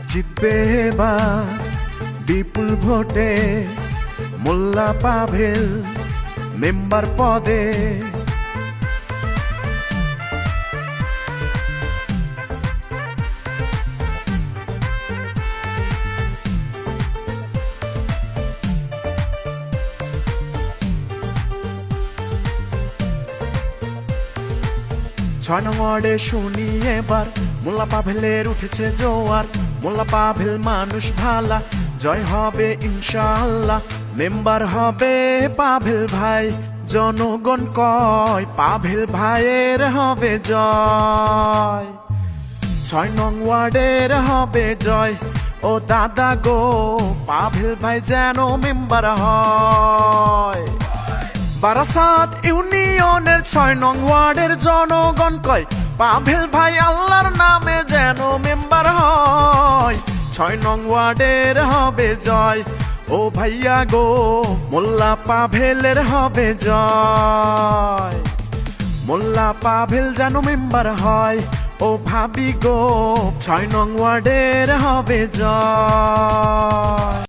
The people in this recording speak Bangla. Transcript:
জিতবে এবার বিপুল ভোটে মোল্লা পাভেল মেম্বার পদে। 6 নং ওয়ার্ডে শুনি এবার মোল্লা পাভেলের উঠেছে জোয়ার। মোল্লা পাভেল মানুষ ভালা, জয় হবে ইনশাআল্লাহ। মেম্বার হবে পাভেল ভাই, জনগণ কয় পাভেল ভাইয়ের হবে জয়। 6 নং ওয়ার্ডের হবে জয়, ও দাদা গো পাভেল ভাই যেন মেম্বার হয়। বারাসাত ইউনিয়নের 6 নং ওয়ার্ডের জনগণ কয় পাভেল ভাই আল্লাহর নামে যেন মেম্বার হয়। 6 নং ওয়ার্ডের হবে জয়, ও ভাইয়া গো মোল্লা পাভেলের হবে জয়। মোল্লা পাভেল যেন মেম্বার হয়, ও ভাবি গো 6 নং ওয়ার্ডের হবে জয়।